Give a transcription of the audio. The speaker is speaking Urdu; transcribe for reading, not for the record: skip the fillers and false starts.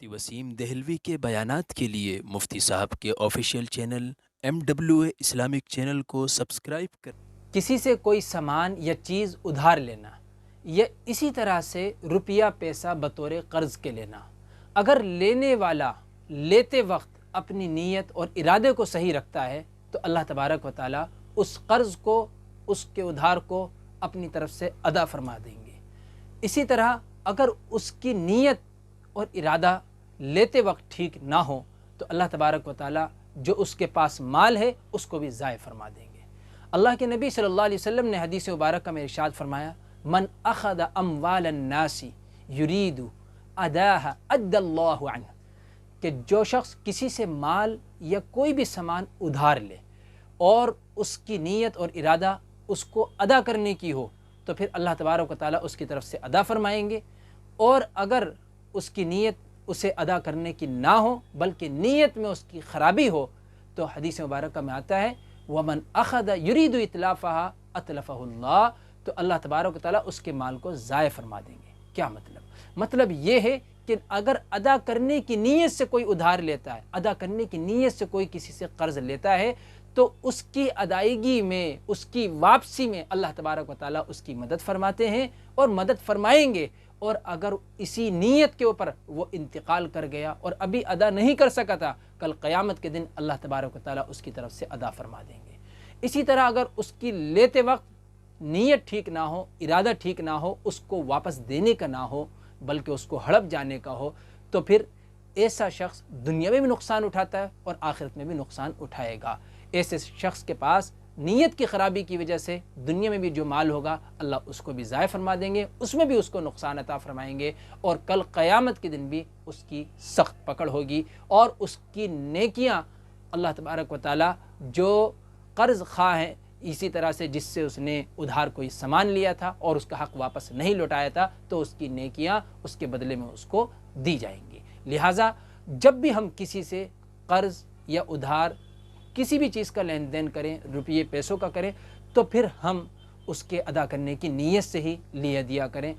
مفتی وسیم دہلوی کے بیانات کے لیے مفتی صاحب کے official channel MWA Islamic channel کو سبسکرائب کر کسی سے کوئی سامان یا چیز ادھار لینا یا اسی طرح سے روپیہ پیسہ بطور قرض کے لینا، اگر لینے والا لیتے وقت اپنی نیت اور ارادے کو صحیح رکھتا ہے تو اللہ تبارک و تعالیٰ اس قرض کو، اس کے ادھار کو اپنی طرف سے ادا فرما دیں گے۔ اسی طرح اگر اس کی نیت اور ارادہ لیتے وقت ٹھیک نہ ہو تو اللہ تبارک و تعالیٰ جو اس کے پاس مال ہے اس کو بھی ضائع فرما دیں گے۔ اللہ کے نبی صلی اللہ علیہ وسلم نے حدیث مبارکہ میں ارشاد فرمایا، من اخذ اموال الناس یرید اداها ادى اللہ عنہ، کہ جو شخص کسی سے مال یا کوئی بھی سامان ادھار لے اور اس کی نیت اور ارادہ اس کو ادا کرنے کی ہو تو پھر اللہ تبارک و تعالیٰ اس کی طرف سے ادا فرمائیں گے، اور اگر اس کی نیت اسے ادا کرنے کی نہ ہو بلکہ نیت میں اس کی خرابی ہو تو حدیث مبارکہ میں آتا ہے ومن اخذ یرید اتلافها اتلفہ اللہ، تو اللہ تبارک و تعالیٰ اس کے مال کو ضائع فرما دیں گے۔ کیا مطلب یہ ہے کہ اگر ادا کرنے کی نیت سے کوئی ادھار لیتا ہے، ادا کرنے کی نیت سے کوئی کسی سے قرض لیتا ہے تو اس کی ادائیگی میں، اس کی واپسی میں اللہ تبارک و تعالیٰ اس کی مدد فرماتے ہیں اور مدد فرمائیں گے، اور اگر اسی نیت کے اوپر وہ انتقال کر گیا اور ابھی ادا نہیں کر سکا تھا، کل قیامت کے دن اللہ تبارک و تعالیٰ اس کی طرف سے ادا فرما دیں گے۔ اسی طرح اگر اس کی لیتے وقت نیت ٹھیک نہ ہو، ارادہ ٹھیک نہ ہو، اس کو واپس دینے کا نہ ہو بلکہ اس کو ہڑپ جانے کا ہو تو پھر ایسا شخص دنیا میں بھی نقصان اٹھاتا ہے اور آخرت میں بھی نقصان اٹھائے گا۔ ایسے شخص کے پاس نیت کی خرابی کی وجہ سے دنیا میں بھی جو مال ہوگا اللہ اس کو بھی ضائع فرما دیں گے، اس میں بھی اس کو نقصان عطا فرمائیں گے، اور کل قیامت کے دن بھی اس کی سخت پکڑ ہوگی، اور اس کی نیکیاں اللہ تبارک و تعالیٰ جو قرض خواہ ہیں، اسی طرح سے جس سے اس نے ادھار کوئی سامان لیا تھا اور اس کا حق واپس نہیں لوٹایا تھا تو اس کی نیکیاں اس کے بدلے میں اس کو دی جائیں گی۔ لہٰذا جب بھی ہم کسی سے قرض یا ادھار کسی بھی چیز کا لین دین کریں، روپیے پیسوں کا کریں، تو پھر ہم اس کے ادا کرنے کی نیت سے ہی لیا دیا کریں۔